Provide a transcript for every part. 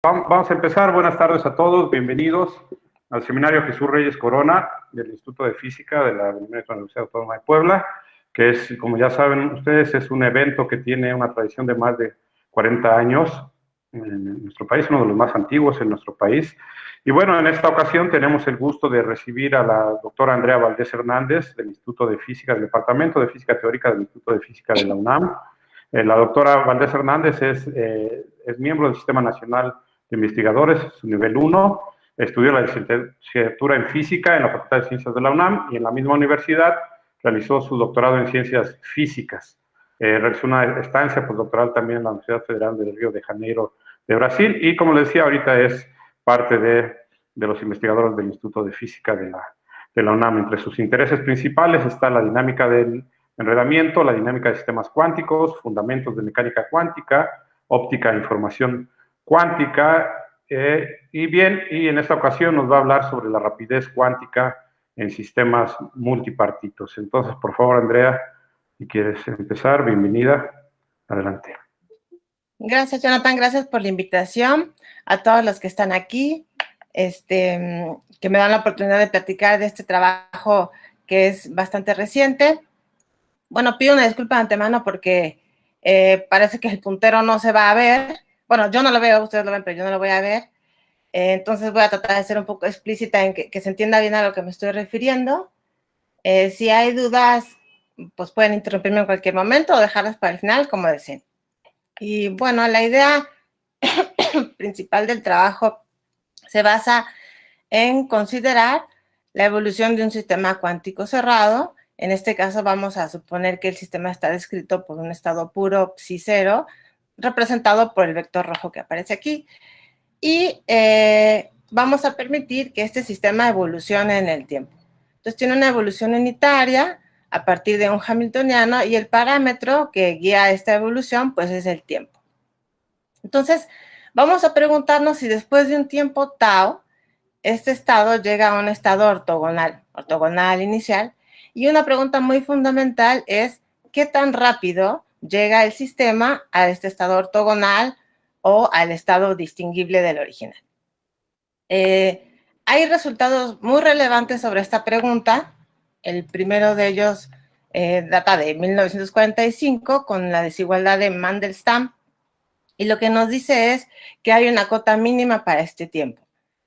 Vamos a empezar. Buenas tardes a todos. Bienvenidos al seminario Jesús Reyes Corona del Instituto de Física de la Universidad Autónoma de Puebla, que es, como ya saben ustedes, es un evento que tiene una tradición de más de 40 años en nuestro país, uno de los más antiguos en nuestro país. Y bueno, en esta ocasión tenemos el gusto de recibir a la doctora Andrea Valdés Hernández del Instituto de Física, del Departamento de Física Teórica del Instituto de Física de la UNAM. La doctora Valdés Hernández es miembro del Sistema Nacional de Investigadores, su nivel 1, estudió la licenciatura en Física en la Facultad de Ciencias de la UNAM y en la misma universidad realizó su doctorado en Ciencias Físicas. Realizó una estancia postdoctoral también en la Universidad Federal de Río de Janeiro de Brasil y, como les decía, ahorita es parte de los investigadores del Instituto de Física de la UNAM. Entre sus intereses principales está la dinámica del enredamiento, la dinámica de sistemas cuánticos, fundamentos de mecánica cuántica, óptica e información cuántica, y en esta ocasión nos va a hablar sobre la rapidez cuántica en sistemas multipartitos. Entonces, por favor, Andrea, si quieres empezar, bienvenida, adelante. Gracias, Jonathan, gracias por la invitación, a todos los que están aquí, que me dan la oportunidad de platicar de este trabajo que es bastante reciente. Bueno, pido una disculpa de antemano porque parece que el puntero no se va a ver. Bueno, yo no lo veo, ustedes lo ven, pero yo no lo voy a ver. Entonces voy a tratar de ser un poco explícita en que se entienda bien a lo que me estoy refiriendo. Si hay dudas, pues pueden interrumpirme en cualquier momento o dejarlas para el final, como deseen. Y bueno, la idea principal del trabajo se basa en considerar la evolución de un sistema cuántico cerrado. En este caso vamos a suponer que el sistema está descrito por un estado puro psi0, representado por el vector rojo que aparece aquí. Y vamos a permitir que este sistema evolucione en el tiempo. Entonces tiene una evolución unitaria a partir de un hamiltoniano y el parámetro que guía esta evolución pues es el tiempo. Entonces vamos a preguntarnos si después de un tiempo tau, este estado llega a un estado ortogonal inicial, y una pregunta muy fundamental es ¿qué tan rápido llega el sistema a este estado ortogonal o al estado distinguible del original? Hay resultados muy relevantes sobre esta pregunta. El primero de ellos data de 1945 con la desigualdad de Mandelstam, y lo que nos dice es que hay una cota mínima para este tiempo.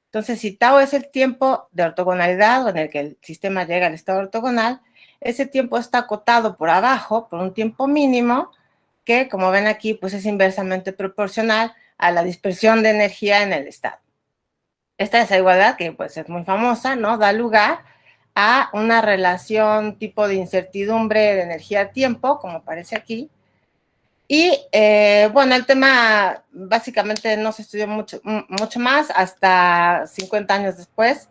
Entonces, si tau es el tiempo de ortogonalidad o en el que el sistema llega al estado ortogonal, ese tiempo está acotado por abajo por un tiempo mínimo que, como ven aquí, pues es inversamente proporcional a la dispersión de energía en el estado. Esta desigualdad, que pues es muy famosa, ¿no?, da lugar a una relación tipo de incertidumbre de energía-tiempo, como aparece aquí. Y bueno, el tema básicamente no se estudió mucho más hasta 50 años después,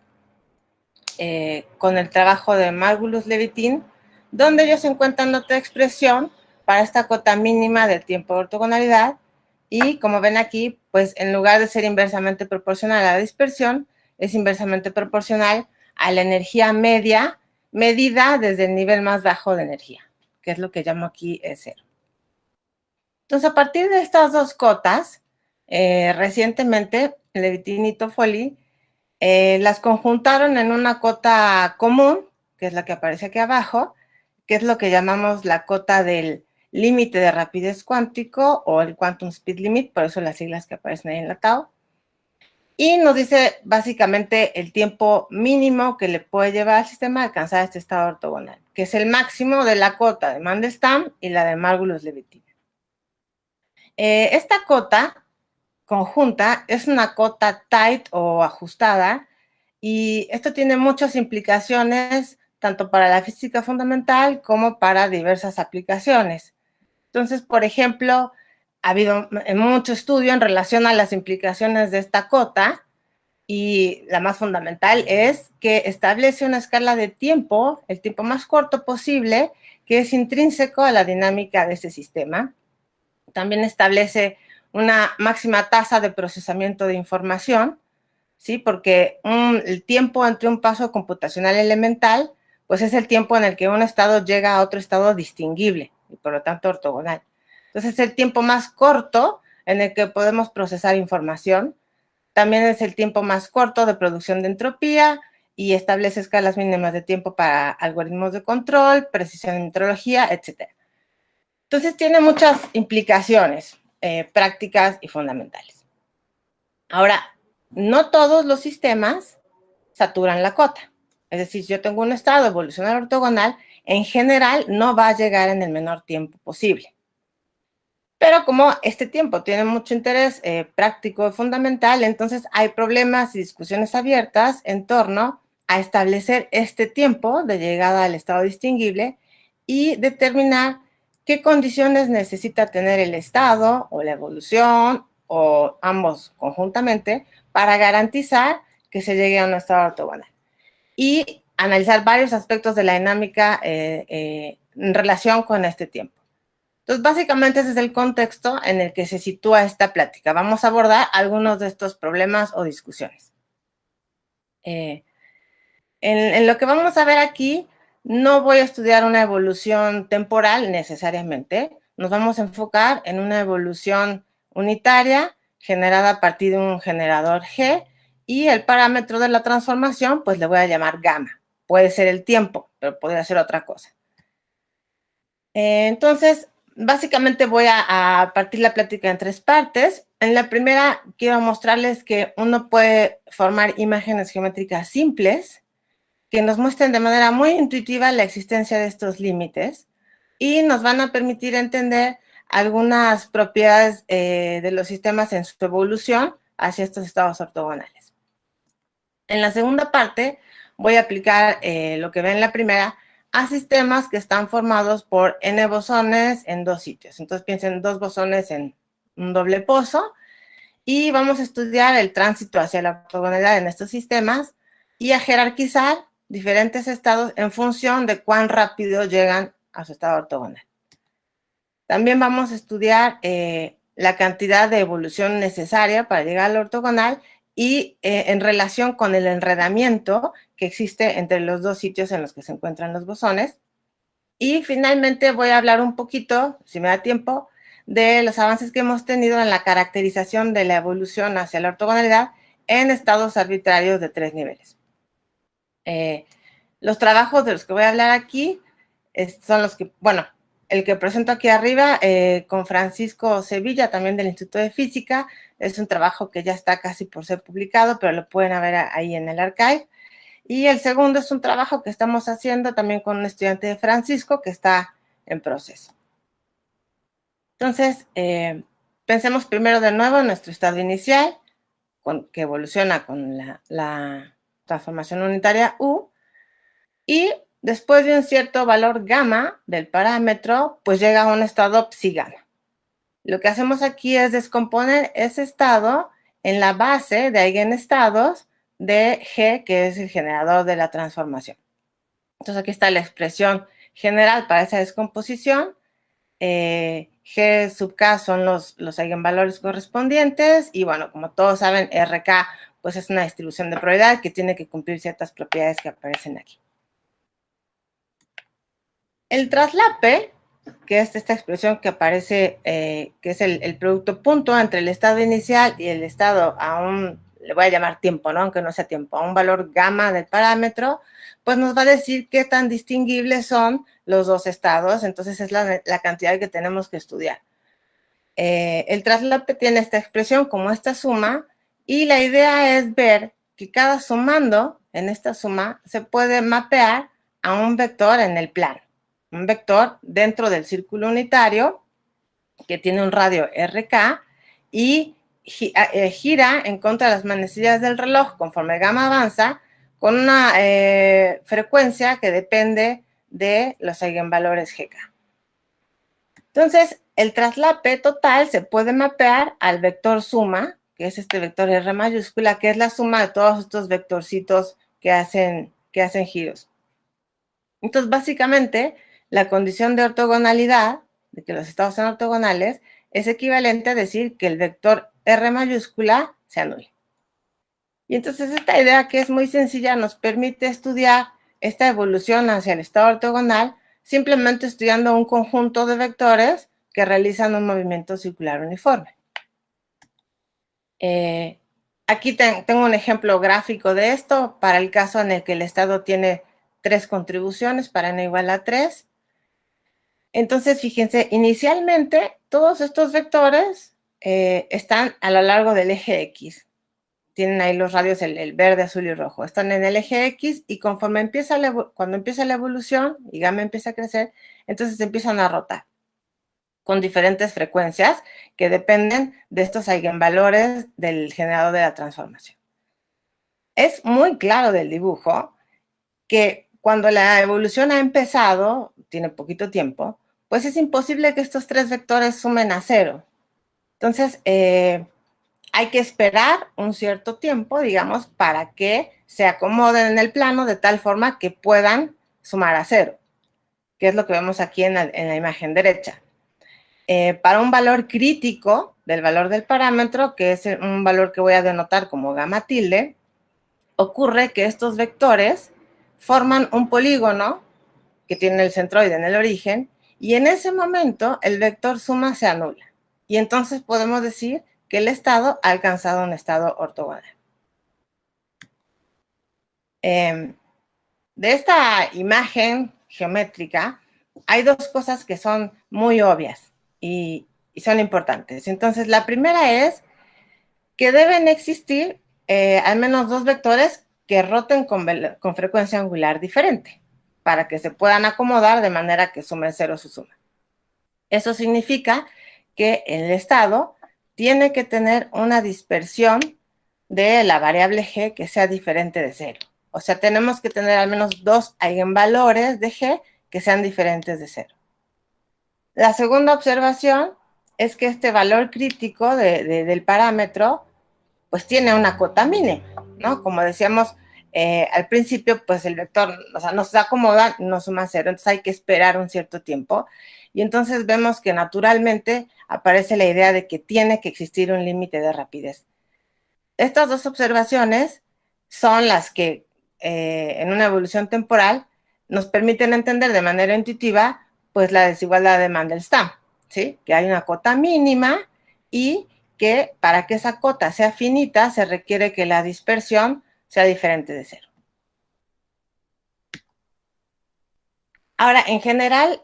con el trabajo de Margulis-Levitin, donde ellos encuentran otra expresión para esta cota mínima del tiempo de ortogonalidad. Y como ven aquí, pues en lugar de ser inversamente proporcional a la dispersión, es inversamente proporcional a la energía media medida desde el nivel más bajo de energía, que es lo que llamo aquí E0. Entonces, a partir de estas dos cotas, recientemente Levitin y Toffoli las conjuntaron en una cota común, que es la que aparece aquí abajo, que es lo que llamamos la cota del límite de rapidez cuántico o el quantum speed limit, por eso las siglas que aparecen ahí en la tau. Y nos dice básicamente el tiempo mínimo que le puede llevar al sistema a alcanzar este estado ortogonal, que es el máximo de la cota de Mandelstam y la de Margulis-Levitin. Esta cota conjunta es una cota tight o ajustada, y esto tiene muchas implicaciones tanto para la física fundamental como para diversas aplicaciones. Entonces, por ejemplo, ha habido mucho estudio en relación a las implicaciones de esta cota, y la más fundamental es que establece una escala de tiempo, el tiempo más corto posible, que es intrínseco a la dinámica de ese sistema. También establece una máxima tasa de procesamiento de información, ¿sí? Porque el tiempo entre un paso computacional elemental, pues es el tiempo en el que un estado llega a otro estado distinguible y por lo tanto ortogonal. Entonces es el tiempo más corto en el que podemos procesar información. También es el tiempo más corto de producción de entropía y establece escalas mínimas de tiempo para algoritmos de control, precisión en metrología, etc. Entonces, tiene muchas implicaciones prácticas y fundamentales. Ahora, no todos los sistemas saturan la cota. Es decir, si yo tengo un estado evolucionario ortogonal, en general no va a llegar en el menor tiempo posible. Pero como este tiempo tiene mucho interés práctico y fundamental, entonces hay problemas y discusiones abiertas en torno a establecer este tiempo de llegada al estado distinguible y determinar qué condiciones necesita tener el estado o la evolución o ambos conjuntamente para garantizar que se llegue a un estado ortogonal. Y analizar varios aspectos de la dinámica en relación con este tiempo. Entonces, básicamente ese es el contexto en el que se sitúa esta plática. Vamos a abordar algunos de estos problemas o discusiones. En lo que vamos a ver aquí, no voy a estudiar una evolución temporal necesariamente. Nos vamos a enfocar en una evolución unitaria generada a partir de un generador G y el parámetro de la transformación, pues le voy a llamar gamma. Puede ser el tiempo, pero podría ser otra cosa. Entonces, básicamente voy a partir la plática en tres partes. En la primera, quiero mostrarles que uno puede formar imágenes geométricas simples que nos muestren de manera muy intuitiva la existencia de estos límites y nos van a permitir entender algunas propiedades de los sistemas en su evolución hacia estos estados ortogonales. En la segunda parte, voy a aplicar lo que ven en la primera a sistemas que están formados por n bosones en dos sitios. Entonces, piensen en dos bosones en un doble pozo y vamos a estudiar el tránsito hacia la ortogonalidad en estos sistemas y a jerarquizar diferentes estados en función de cuán rápido llegan a su estado ortogonal. También vamos a estudiar la cantidad de evolución necesaria para llegar al ortogonal y en relación con el enredamiento que existe entre los dos sitios en los que se encuentran los bosones. Y finalmente voy a hablar un poquito, si me da tiempo, de los avances que hemos tenido en la caracterización de la evolución hacia la ortogonalidad en estados arbitrarios de 3 niveles. Los trabajos de los que voy a hablar aquí son los que, bueno, el que presento aquí arriba con Francisco Sevilla, también del Instituto de Física, es un trabajo que ya está casi por ser publicado, pero lo pueden ver ahí en el archive. Y el segundo es un trabajo que estamos haciendo también con un estudiante de Francisco que está en proceso. Entonces, pensemos primero de nuevo en nuestro estado inicial, que evoluciona con la transformación unitaria U, y después de un cierto valor gamma del parámetro, pues llega a un estado psi gamma. Lo que hacemos aquí es descomponer ese estado en la base de eigenestados de G, que es el generador de la transformación. Entonces, aquí está la expresión general para esa descomposición. G sub K son los eigenvalores correspondientes y, bueno, como todos saben, RK pues es una distribución de probabilidad que tiene que cumplir ciertas propiedades que aparecen aquí. El traslape, que es esta expresión que aparece, que es el producto punto entre el estado inicial y el estado a un, le voy a llamar tiempo, ¿no? Aunque no sea tiempo, a un valor gamma del parámetro, pues nos va a decir qué tan distinguibles son los dos estados, entonces es la cantidad que tenemos que estudiar. El traslape tiene esta expresión como esta suma, y la idea es ver que cada sumando en esta suma se puede mapear a un vector en el plano. Un vector dentro del círculo unitario que tiene un radio RK y gira en contra de las manecillas del reloj conforme gamma avanza con una frecuencia que depende de los eigenvalores GK. Entonces, el traslape total se puede mapear al vector suma, que es este vector R mayúscula, que es la suma de todos estos vectorcitos que hacen giros. Entonces, básicamente, la condición de ortogonalidad, de que los estados sean ortogonales, es equivalente a decir que el vector R mayúscula se anule. Y entonces esta idea, que es muy sencilla, nos permite estudiar esta evolución hacia el estado ortogonal simplemente estudiando un conjunto de vectores que realizan un movimiento circular uniforme. Hay Aquí tengo un ejemplo gráfico de esto para el caso en el que el estado tiene 3 contribuciones para n igual a 3. Entonces, fíjense, inicialmente todos estos vectores están a lo largo del eje X. Tienen ahí los radios, el verde, azul y rojo. Están en el eje X y conforme cuando empieza la evolución y gamma empieza a crecer, entonces empiezan a rotar con diferentes frecuencias que dependen de estos eigenvalores del generador de la transformación. Es muy claro del dibujo que cuando la evolución ha empezado, tiene poquito tiempo, pues es imposible que estos 3 vectores sumen a 0. Entonces, hay que esperar un cierto tiempo, digamos, para que se acomoden en el plano de tal forma que puedan sumar a 0, que es lo que vemos aquí en la imagen derecha. Para un valor crítico del valor del parámetro, que es un valor que voy a denotar como gamma tilde, ocurre que estos vectores forman un polígono que tiene el centroide en el origen, y en ese momento el vector suma se anula. Y entonces podemos decir que el estado ha alcanzado un estado ortogonal. De esta imagen geométrica hay 2 cosas que son muy obvias y son importantes. Entonces, la primera es que deben existir al menos 2 vectores que roten con frecuencia angular diferente para que se puedan acomodar de manera que sumen 0 su suma. Eso significa que el estado tiene que tener una dispersión de la variable g que sea diferente de 0. O sea, tenemos que tener al menos 2 eigenvalores de g que sean diferentes de 0. La segunda observación es que este valor crítico del parámetro pues tiene una cota mínima, ¿no? Como decíamos al principio, pues el vector, o sea, no se acomoda, no suma 0, entonces hay que esperar un cierto tiempo. Y entonces vemos que naturalmente aparece la idea de que tiene que existir un límite de rapidez. Estas 2 observaciones son las que en una evolución temporal nos permiten entender de manera intuitiva pues la desigualdad de Mandelstam, ¿sí? Que hay una cota mínima y que para que esa cota sea finita se requiere que la dispersión sea diferente de 0. Ahora, en general,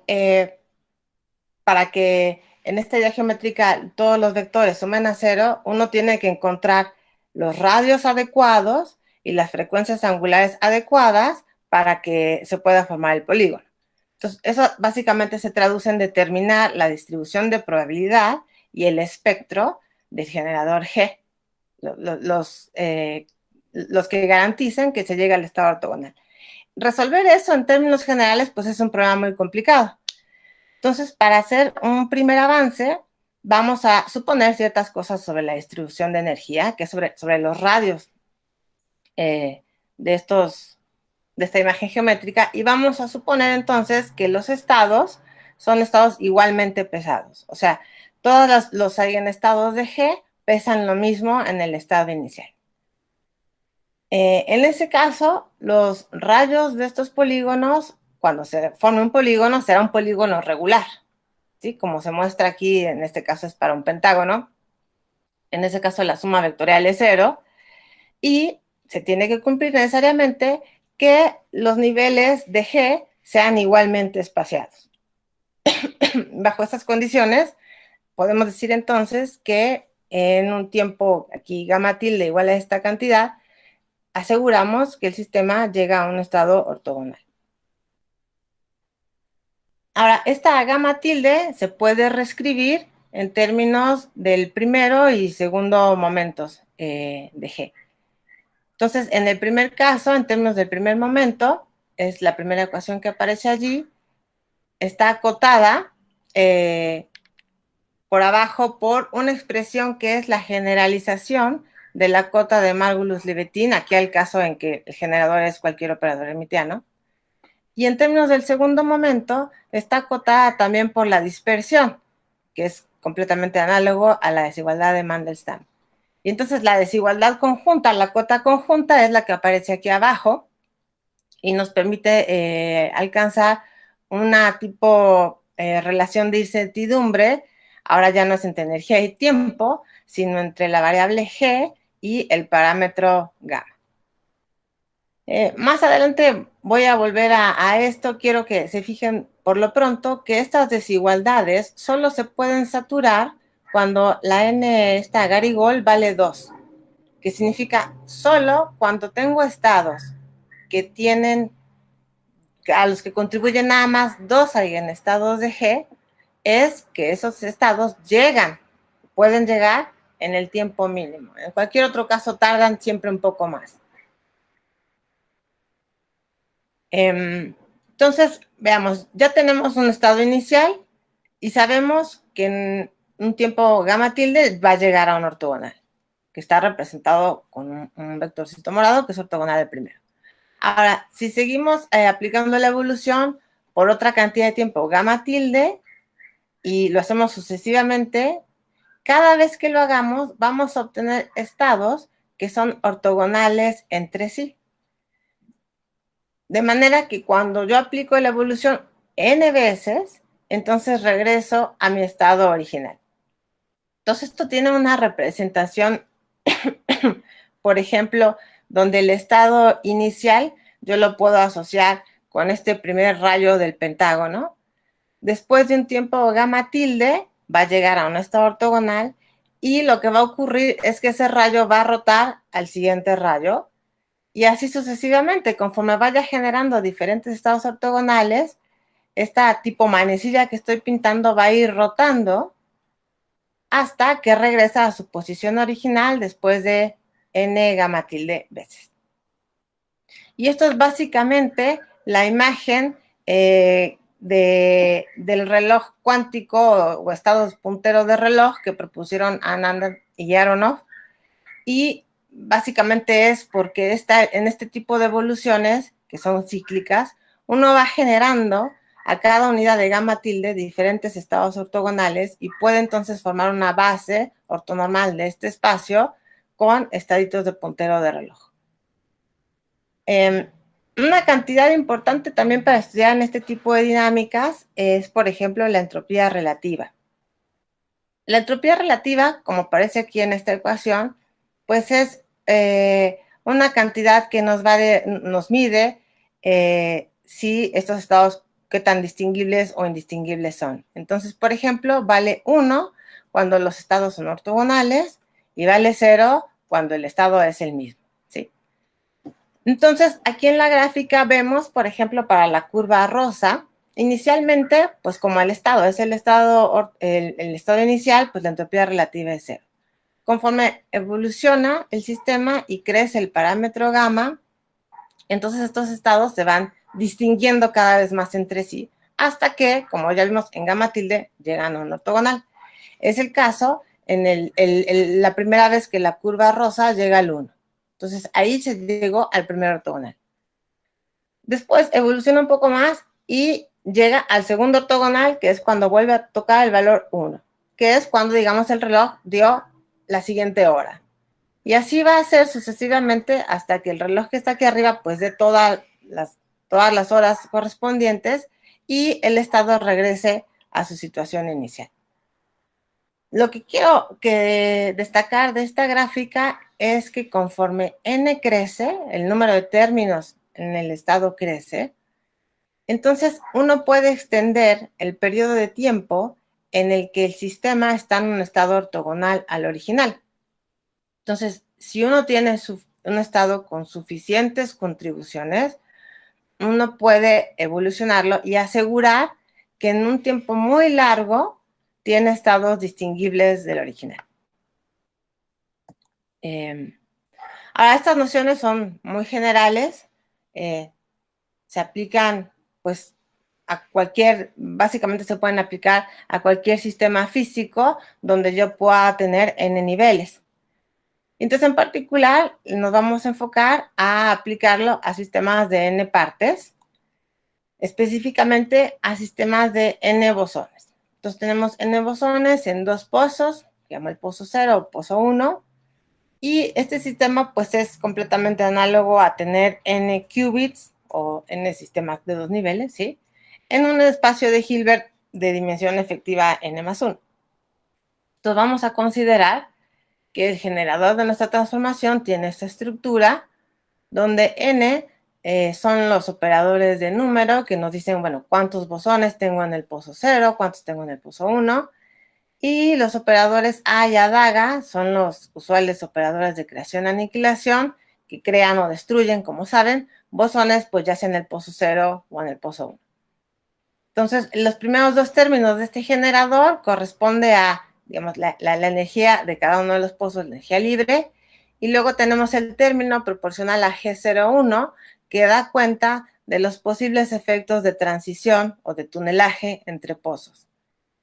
para que en esta idea geométrica todos los vectores sumen a 0, uno tiene que encontrar los radios adecuados y las frecuencias angulares adecuadas para que se pueda formar el polígono. Entonces, eso básicamente se traduce en determinar la distribución de probabilidad y el espectro del generador G, los que garanticen que se llegue al estado ortogonal. Resolver eso en términos generales, pues es un problema muy complicado. Entonces, para hacer un primer avance, vamos a suponer ciertas cosas sobre la distribución de energía, que es sobre los radios de esta imagen geométrica, y vamos a suponer entonces que los estados son estados igualmente pesados. O sea, todos los eigenestados de G pesan lo mismo en el estado inicial. En ese caso, los rayos de estos polígonos, cuando se forme un polígono, será un polígono regular, ¿sí? Como se muestra aquí, en este caso es para un pentágono. En ese caso, la suma vectorial es 0. Y se tiene que cumplir necesariamente que los niveles de G sean igualmente espaciados. Bajo estas condiciones, podemos decir entonces que en un tiempo, aquí gamma tilde igual a esta cantidad, aseguramos que el sistema llega a un estado ortogonal. Ahora, esta gamma tilde se puede reescribir en términos del primero y segundo momentos de G. Entonces, en el primer caso, en términos del primer momento, es la primera ecuación que aparece allí, está acotada por abajo por una expresión que es la generalización de la cota de Margulis-Levitin, aquí al caso en que el generador es cualquier operador hermitiano. Y en términos del segundo momento, está acotada también por la dispersión, que es completamente análogo a la desigualdad de Mandelstam. Y entonces la desigualdad conjunta, la cota conjunta, es la que aparece aquí abajo y nos permite alcanzar una tipo relación de incertidumbre. Ahora ya no es entre energía y tiempo, sino entre la variable G y el parámetro gamma. Más adelante voy a volver a esto. Quiero que se fijen por lo pronto que estas desigualdades solo se pueden saturar cuando la n, esta Garigol, vale 2, que significa solo cuando tengo estados que tienen, a los que contribuyen nada más 2 eigenestados de G, es que esos estados pueden llegar en el tiempo mínimo. En cualquier otro caso tardan siempre un poco más. Entonces, veamos, ya tenemos un estado inicial y sabemos que en un tiempo gamma tilde va a llegar a un ortogonal, que está representado con un vectorcito morado, que es ortogonal al primero. Ahora, si seguimos aplicando la evolución por otra cantidad de tiempo gamma tilde y lo hacemos sucesivamente, cada vez que lo hagamos vamos a obtener estados que son ortogonales entre sí. De manera que cuando yo aplico la evolución n veces, entonces regreso a mi estado original. Entonces esto tiene una representación, por ejemplo, donde el estado inicial yo lo puedo asociar con este primer rayo del pentágono. Después de un tiempo gamma tilde, va a llegar a un estado ortogonal y lo que va a ocurrir es que ese rayo va a rotar al siguiente rayo y así sucesivamente. Conforme vaya generando diferentes estados ortogonales, esta tipo manecilla que estoy pintando va a ir rotando hasta que regresa a su posición original después de n gamma tilde veces. Y esto es básicamente la imagen del reloj cuántico o estados punteros de reloj que propusieron Anand y Aronoff. Y básicamente es porque en este tipo de evoluciones, que son cíclicas, uno va generando a cada unidad de gamma tilde diferentes estados ortogonales y puede entonces formar una base ortonormal de este espacio con estaditos de puntero de reloj. Una cantidad importante también para estudiar en este tipo de dinámicas es, por ejemplo, la entropía relativa. La entropía relativa, como aparece aquí en esta ecuación, pues es una cantidad que nos mide si estos estados, qué tan distinguibles o indistinguibles son. Entonces, por ejemplo, vale 1 cuando los estados son ortogonales y vale 0 cuando el estado es el mismo, ¿sí? Entonces, aquí en la gráfica vemos, por ejemplo, para la curva rosa, inicialmente, pues como el estado es el estado inicial, pues la entropía relativa es 0. Conforme evoluciona el sistema y crece el parámetro gamma, entonces estos estados se van distinguiendo cada vez más entre sí, hasta que, como ya vimos en gamma tilde, llegan a un ortogonal. Es el caso en la primera vez que la curva rosa llega al 1. Entonces, ahí se llegó al primer ortogonal. Después evoluciona un poco más y llega al segundo ortogonal, que es cuando vuelve a tocar el valor 1, que es cuando, digamos, el reloj dio la siguiente hora. Y así va a ser sucesivamente hasta que el reloj que está aquí arriba, pues dé todas las horas correspondientes y el estado regrese a su situación inicial. Lo que quiero destacar de esta gráfica es que conforme n crece, el número de términos en el estado crece, entonces uno puede extender el periodo de tiempo en el que el sistema está en un estado ortogonal al original. Entonces, si uno tiene un estado con suficientes contribuciones, uno puede evolucionarlo y asegurar que en un tiempo muy largo tiene estados distinguibles del original. Ahora, estas nociones son muy generales, se aplican pues básicamente se pueden aplicar a cualquier sistema físico donde yo pueda tener n niveles. Entonces, en particular, nos vamos a enfocar a aplicarlo a sistemas de n partes, específicamente a sistemas de n bosones. Entonces, tenemos n bosones en 2 pozos, que llama el pozo 0 o pozo 1, y este sistema pues es completamente análogo a tener n qubits o n sistemas de 2 niveles, ¿sí? En un espacio de Hilbert de dimensión efectiva n más 1. Entonces, vamos a considerar que el generador de nuestra transformación tiene esta estructura donde n son los operadores de número que nos dicen, bueno, cuántos bosones tengo en el pozo 0, cuántos tengo en el pozo 1, y los operadores A y ADAGA son los usuales operadores de creación-aniquilación que crean o destruyen, como saben, bosones, pues ya sea en el pozo 0 o en el pozo 1. Entonces, los primeros dos términos de este generador corresponde a, digamos, la energía de cada uno de los pozos, la energía libre, y luego tenemos el término proporcional a G01, que da cuenta de los posibles efectos de transición o de tunelaje entre pozos.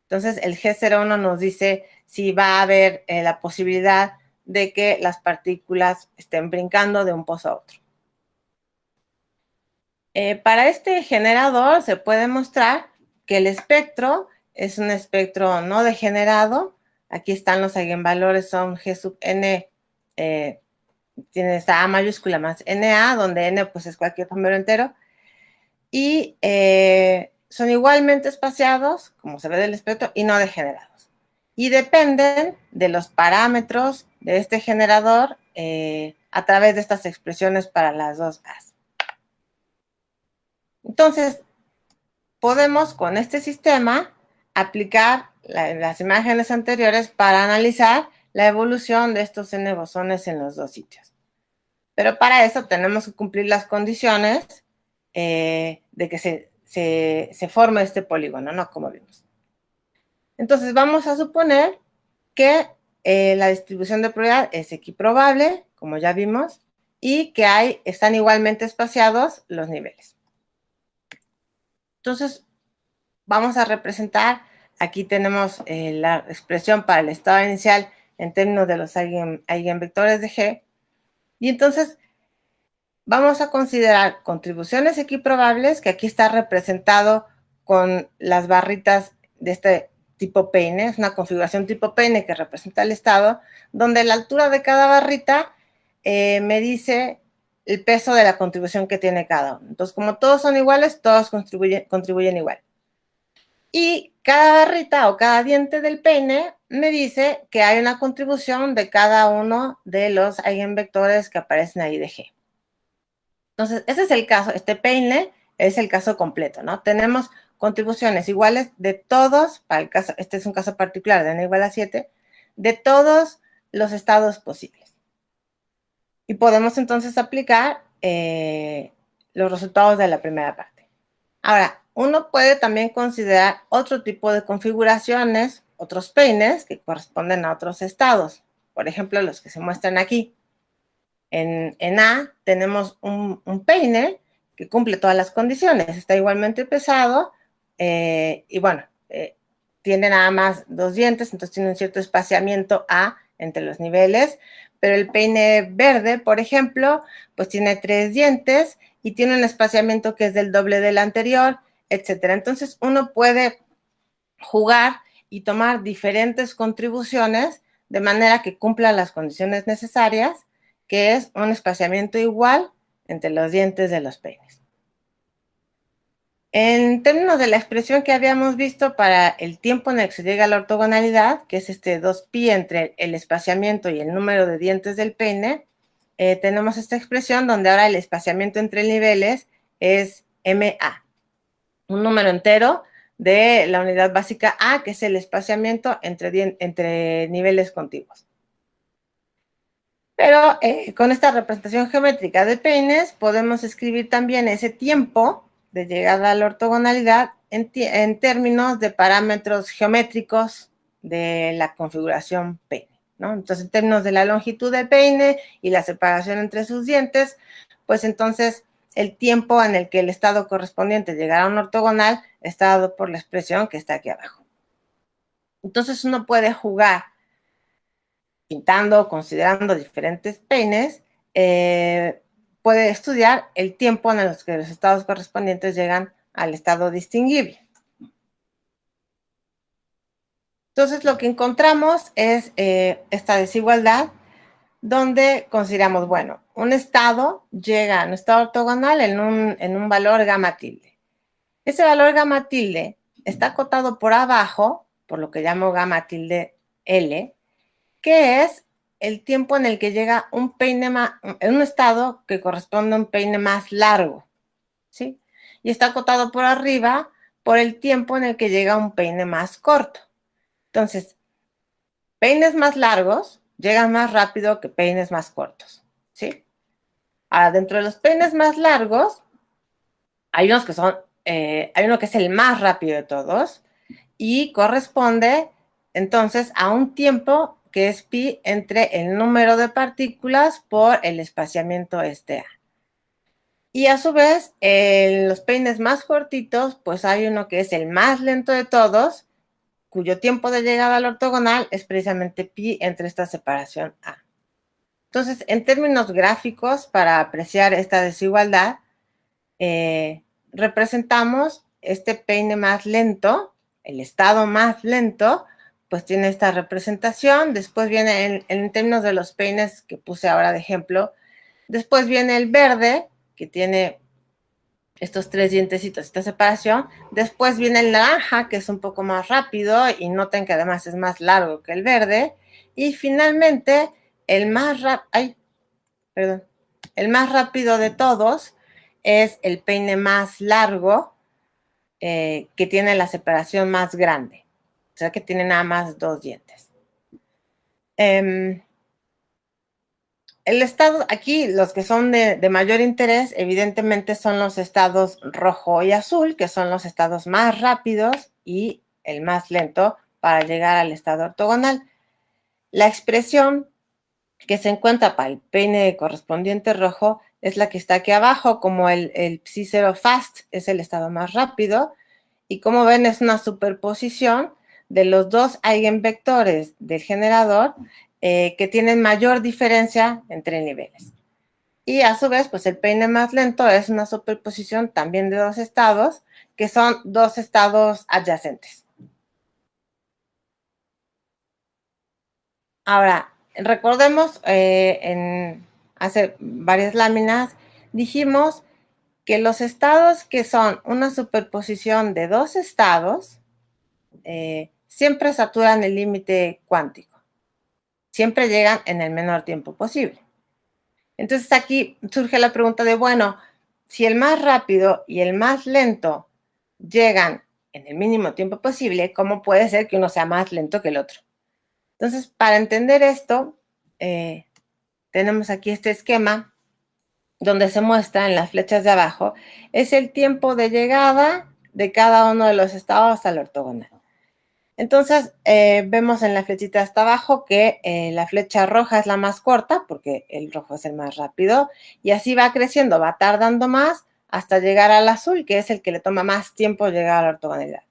Entonces, el G01 nos dice si va a haber la posibilidad de que las partículas estén brincando de un pozo a otro. Para este generador se puede mostrar que el espectro es un espectro no degenerado. Aquí están los eigenvalores, son G sub n, tiene esta A mayúscula más NA, donde n pues es cualquier número entero, y son igualmente espaciados, como se ve del espectro, y no degenerados. Y dependen de los parámetros de este generador a través de estas expresiones para las dos A's. Entonces, podemos con este sistema aplicar las imágenes anteriores para analizar la evolución de estos n bosones en los dos sitios. Pero para eso tenemos que cumplir las condiciones de que se forme este polígono, ¿no? Como vimos. Entonces, vamos a suponer que la distribución de probabilidad es equiprobable, como ya vimos, y que están igualmente espaciados los niveles. Entonces, vamos a representar, aquí tenemos la expresión para el estado inicial en términos de los eigenvectores de G, y entonces vamos a considerar contribuciones equiprobables, que aquí está representado con las barritas de este tipo peine, es una configuración tipo peine que representa el estado, donde la altura de cada barrita me dice el peso de la contribución que tiene cada uno. Entonces, como todos son iguales, todos contribuyen igual. Y cada barrita o cada diente del peine me dice que hay una contribución de cada uno de los eigenvectores que aparecen ahí de G. Entonces, ese es el caso, este peine es el caso completo, ¿no? Tenemos contribuciones iguales de todos, para el caso, este es un caso particular de n igual a 7, de todos los estados posibles. Y podemos entonces aplicar los resultados de la primera parte. Ahora, uno puede también considerar otro tipo de configuraciones, otros peines que corresponden a otros estados. Por ejemplo, los que se muestran aquí. En A tenemos un peine que cumple todas las condiciones. Está igualmente pesado y bueno, tiene nada más dos dientes, entonces tiene un cierto espaciamiento A entre los niveles. Pero el peine verde, por ejemplo, pues tiene 3 dientes y tiene un espaciamiento que es del doble del anterior, etcétera. Entonces, uno puede jugar y tomar diferentes contribuciones de manera que cumpla las condiciones necesarias, que es un espaciamiento igual entre los dientes de los peines. En términos de la expresión que habíamos visto para el tiempo en el que se llega a la ortogonalidad, que es este 2pi entre el espaciamiento y el número de dientes del peine, tenemos esta expresión donde ahora el espaciamiento entre niveles es MA, un número entero de la unidad básica A, que es el espaciamiento entre niveles contiguos. Pero con esta representación geométrica de peines podemos escribir también ese tiempo de llegada a la ortogonalidad en términos de parámetros geométricos de la configuración peine, ¿no? Entonces, en términos de la longitud del peine y la separación entre sus dientes, pues entonces el tiempo en el que el estado correspondiente llegará a un ortogonal está dado por la expresión que está aquí abajo. Entonces, uno puede jugar pintando, considerando diferentes peines, puede estudiar el tiempo en el que los estados correspondientes llegan al estado distinguible. Entonces, lo que encontramos es esta desigualdad donde consideramos, bueno, un estado llega a un estado ortogonal en un valor gamma tilde. Ese valor gamma tilde está acotado por abajo, por lo que llamo gamma tilde L, que es el tiempo en el que llega un peine en un estado que corresponde a un peine más largo, ¿sí? Y está acotado por arriba por el tiempo en el que llega un peine más corto. Entonces, peines más largos llegan más rápido que peines más cortos, ¿sí? Ahora, dentro de los peines más largos, hay unos que son, hay uno que es el más rápido de todos y corresponde entonces a un tiempo que es pi entre el número de partículas por el espaciamiento A. Y a su vez, en los peines más cortitos, pues hay uno que es el más lento de todos, cuyo tiempo de llegada al ortogonal es precisamente pi entre esta separación A. Entonces, en términos gráficos, para apreciar esta desigualdad, representamos este peine más lento, el estado más lento, pues tiene esta representación. Después viene, en términos de los peines que puse ahora de ejemplo, después viene el verde, que tiene estos 3 dientecitos, esta separación. Después viene el naranja, que es un poco más rápido, y noten que además es más largo que el verde. Y finalmente, el más rápido de todos es el peine más largo, que tiene la separación más grande. O sea, que tiene nada más 2 dientes. El estado, aquí los que son de mayor interés, evidentemente son los estados rojo y azul, que son los estados más rápidos y el más lento para llegar al estado ortogonal. La expresión que se encuentra para el peine correspondiente rojo es la que está aquí abajo, como el psi0 fast es el estado más rápido, y como ven es una superposición de los dos eigenvectores del generador que tienen mayor diferencia entre niveles. Y a su vez, pues el peine más lento es una superposición también de dos estados, que son dos estados adyacentes. Ahora, recordemos, hace varias láminas dijimos que los estados que son una superposición de dos estados siempre saturan el límite cuántico. Siempre llegan en el menor tiempo posible. Entonces aquí surge la pregunta de, bueno, si el más rápido y el más lento llegan en el mínimo tiempo posible, ¿cómo puede ser que uno sea más lento que el otro? Entonces, para entender esto, tenemos aquí este esquema donde se muestra en las flechas de abajo, es el tiempo de llegada de cada uno de los estados al ortogonal. Entonces, vemos en la flechita hasta abajo que la flecha roja es la más corta, porque el rojo es el más rápido, y así va creciendo, va tardando más hasta llegar al azul, que es el que le toma más tiempo llegar a la ortogonalidad.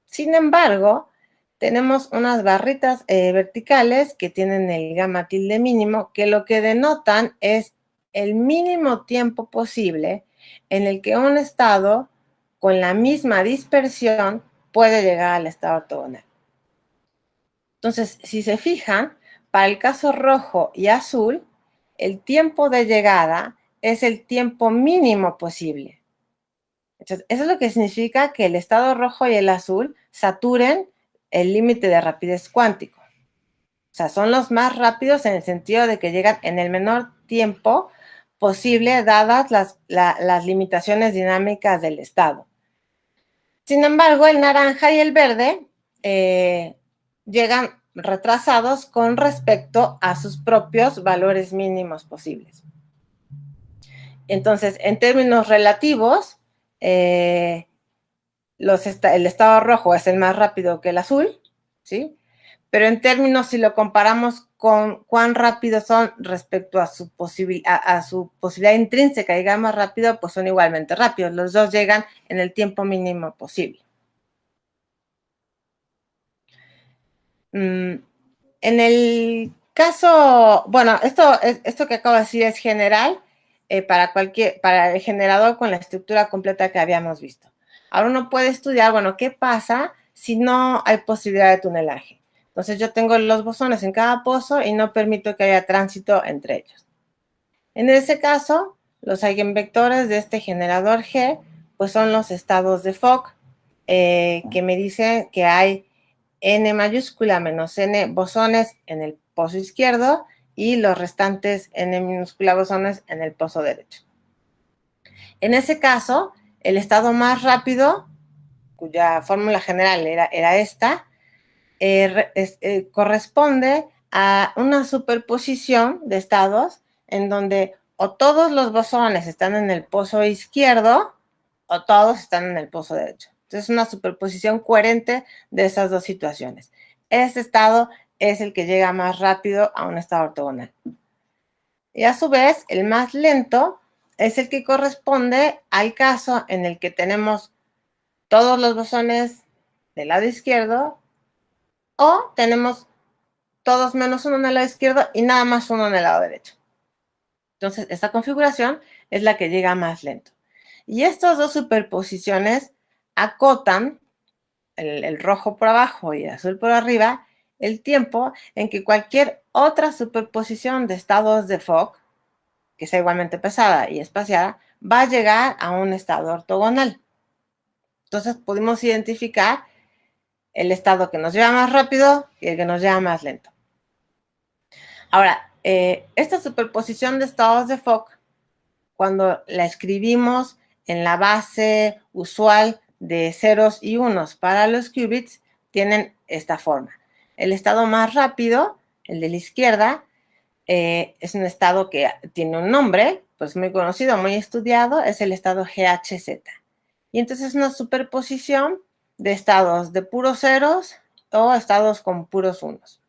Sin embargo, tenemos unas barritas verticales que tienen el gamma tilde mínimo, que lo que denotan es el mínimo tiempo posible en el que un estado con la misma dispersión puede llegar al estado ortogonal. Entonces, si se fijan, para el caso rojo y azul, el tiempo de llegada es el tiempo mínimo posible. Entonces, eso es lo que significa que el estado rojo y el azul saturen el límite de rapidez cuántico. O sea, son los más rápidos en el sentido de que llegan en el menor tiempo posible, dadas las limitaciones dinámicas del estado. Sin embargo, el naranja y el verde llegan retrasados con respecto a sus propios valores mínimos posibles. Entonces, en términos relativos, el estado rojo es el más rápido que el azul, ¿sí? Pero en términos, si lo comparamos con cuán rápidos son respecto a su posibilidad intrínseca de llegar más rápido, pues son igualmente rápidos. Los dos llegan en el tiempo mínimo posible. En el caso, bueno, esto que acabo de decir es general para el generador con la estructura completa que habíamos visto. Ahora uno puede estudiar, bueno, ¿qué pasa si no hay posibilidad de tunelaje? Entonces yo tengo los bosones en cada pozo y no permito que haya tránsito entre ellos. En ese caso, los eigenvectores de este generador G, pues son los estados de Fock, que me dicen que hay n mayúscula menos n bosones en el pozo izquierdo y los restantes N minúscula bosones en el pozo derecho. En ese caso, el estado más rápido, cuya fórmula general era esta, corresponde a una superposición de estados en donde o todos los bosones están en el pozo izquierdo o todos están en el pozo derecho. Entonces, es una superposición coherente de esas dos situaciones. Este estado es el que llega más rápido a un estado ortogonal. Y a su vez, el más lento es el que corresponde al caso en el que tenemos todos los bosones del lado izquierdo o tenemos todos menos uno en el lado izquierdo y nada más uno en el lado derecho. Entonces, esta configuración es la que llega más lento. Y estas dos superposiciones acotan, el rojo por abajo y el azul por arriba, el tiempo en que cualquier otra superposición de estados de Fock, que sea igualmente pesada y espaciada, va a llegar a un estado ortogonal. Entonces, pudimos identificar el estado que nos lleva más rápido y el que nos lleva más lento. Ahora, esta superposición de estados de Fock, cuando la escribimos en la base usual de ceros y unos para los qubits, tienen esta forma. El estado más rápido, el de la izquierda, es un estado que tiene un nombre, pues muy conocido, muy estudiado, es el estado GHZ. Y entonces es una superposición de estados de puros ceros o estados con puros unos.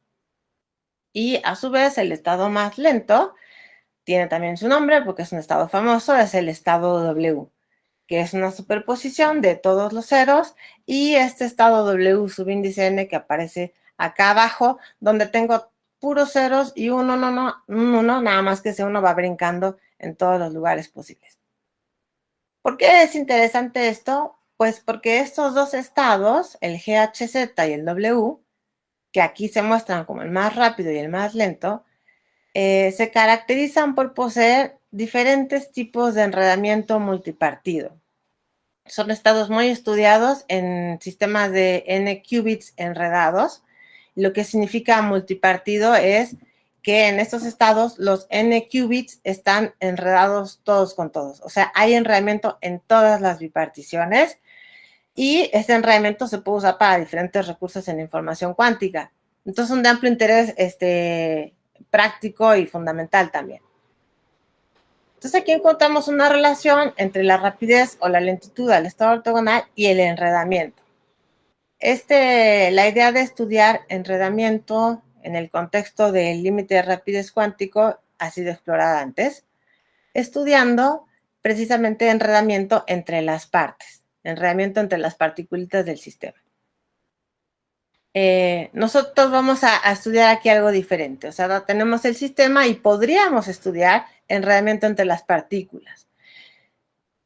Y a su vez el estado más lento tiene también su nombre porque es un estado famoso, es el estado W, que es una superposición de todos los ceros y este estado W subíndice N que aparece acá abajo, donde tengo puros ceros y un uno, nada más que ese uno va brincando en todos los lugares posibles. ¿Por qué es interesante esto? Pues porque estos dos estados, el GHZ y el W, que aquí se muestran como el más rápido y el más lento, se caracterizan por poseer diferentes tipos de enredamiento multipartido. Son estados muy estudiados en sistemas de n qubits enredados. Lo que significa multipartido es que en estos estados los n qubits están enredados todos con todos. O sea, hay enredamiento en todas las biparticiones y este enredamiento se puede usar para diferentes recursos en información cuántica. Entonces, son de amplio interés práctico y fundamental también. Entonces, aquí encontramos una relación entre la rapidez o la lentitud al estado ortogonal y el enredamiento. La idea de estudiar enredamiento en el contexto del límite de rapidez cuántico ha sido explorada antes, estudiando precisamente enredamiento entre las partes, enredamiento entre las partículas del sistema. Nosotros vamos a estudiar aquí algo diferente, o sea, tenemos el sistema y podríamos estudiar enredamiento entre las partículas,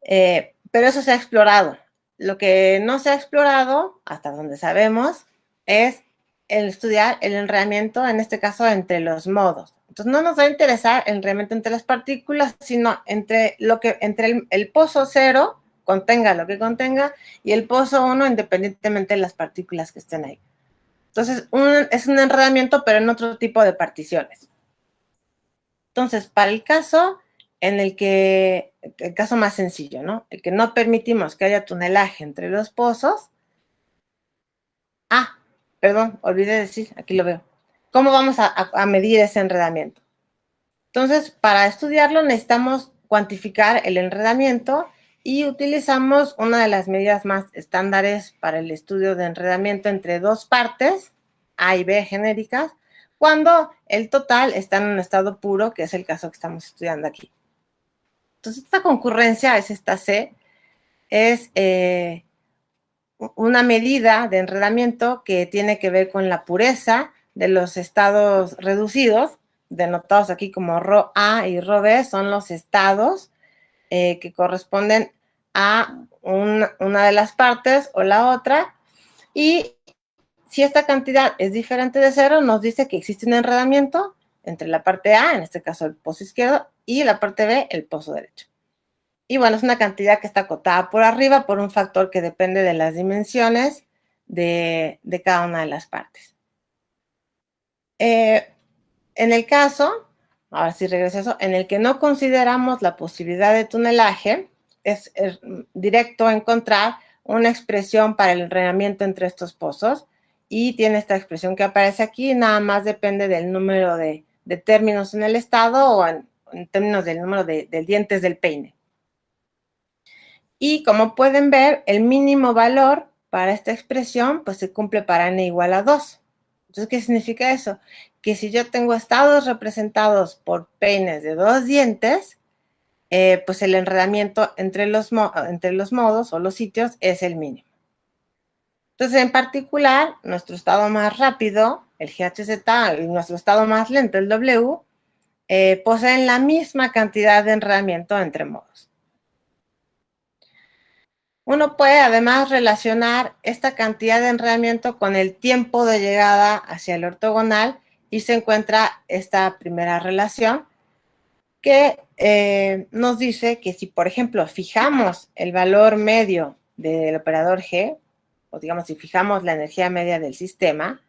pero eso se ha explorado. Lo que no se ha explorado, hasta donde sabemos, es el estudiar el enredamiento, en este caso, entre los modos. Entonces, no nos va a interesar el enredamiento entre las partículas, sino entre el pozo 0, contenga lo que contenga, y el pozo 1, independientemente de las partículas que estén ahí. Entonces, es un enredamiento, pero en otro tipo de particiones. Entonces, para el caso el caso más sencillo, ¿no? El que no permitimos que haya tunelaje entre los pozos. Perdón, olvidé decir, aquí lo veo. ¿Cómo vamos a medir ese enredamiento? Entonces, para estudiarlo necesitamos cuantificar el enredamiento y utilizamos una de las medidas más estándares para el estudio de enredamiento entre dos partes, A y B genéricas, cuando el total está en un estado puro, que es el caso que estamos estudiando aquí. Entonces, esta concurrencia es esta C, es una medida de enredamiento que tiene que ver con la pureza de los estados reducidos, denotados aquí como ρ A y ρ B, son los estados que corresponden a una de las partes o la otra, y si esta cantidad es diferente de 0, nos dice que existe un enredamiento entre la parte A, en este caso el pozo izquierdo, y la parte B, el pozo derecho. Y bueno, es una cantidad que está acotada por arriba por un factor que depende de las dimensiones de cada una de las partes. en el caso, ahora sí regreso a eso, en el que no consideramos la posibilidad de tunelaje, es directo encontrar una expresión para el enredamiento entre estos pozos, y tiene esta expresión que aparece aquí, nada más depende del número de términos en el estado o en términos del número de dientes del peine. Y como pueden ver, el mínimo valor para esta expresión pues se cumple para n igual a 2. Entonces, ¿qué significa eso? Que si yo tengo estados representados por peines de 2 dientes, pues el enredamiento entre los modos o los sitios es el mínimo. Entonces, en particular, nuestro estado más rápido, el GHZ, y nuestro estado más lento, el W, poseen la misma cantidad de enredamiento entre modos. Uno puede además relacionar esta cantidad de enredamiento con el tiempo de llegada hacia el ortogonal, y se encuentra esta primera relación que nos dice que si, por ejemplo, fijamos el valor medio del operador G, o digamos, si fijamos la energía media del sistema,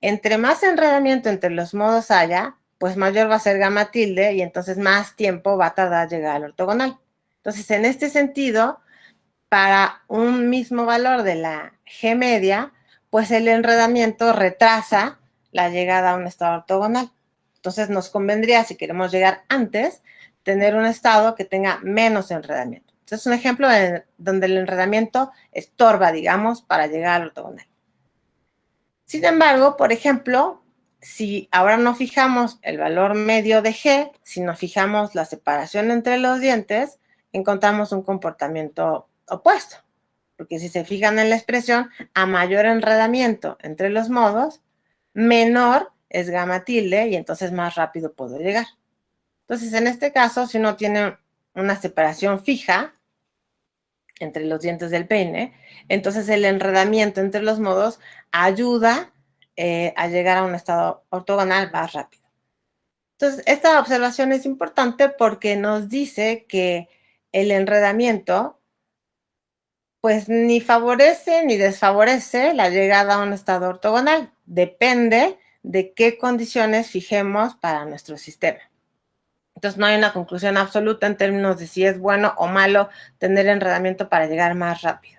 entre más enredamiento entre los modos haya, pues mayor va a ser gamma tilde, y entonces más tiempo va a tardar llegar al ortogonal. Entonces, en este sentido, para un mismo valor de la G media, pues el enredamiento retrasa la llegada a un estado ortogonal. Entonces nos convendría, si queremos llegar antes, tener un estado que tenga menos enredamiento. Entonces es un ejemplo donde el enredamiento estorba, digamos, para llegar al ortogonal. Sin embargo, por ejemplo, si ahora no fijamos el valor medio de G, sino fijamos la separación entre los dientes, encontramos un comportamiento opuesto. Porque si se fijan en la expresión, a mayor enredamiento entre los modos, menor es gamma tilde, y entonces más rápido puedo llegar. Entonces, en este caso, si uno tiene una separación fija entre los dientes del peine, entonces el enredamiento entre los modos ayuda a llegar a un estado ortogonal más rápido. Entonces, esta observación es importante porque nos dice que el enredamiento pues ni favorece ni desfavorece la llegada a un estado ortogonal. Depende de qué condiciones fijemos para nuestro sistema. Entonces, no hay una conclusión absoluta en términos de si es bueno o malo tener enredamiento para llegar más rápido.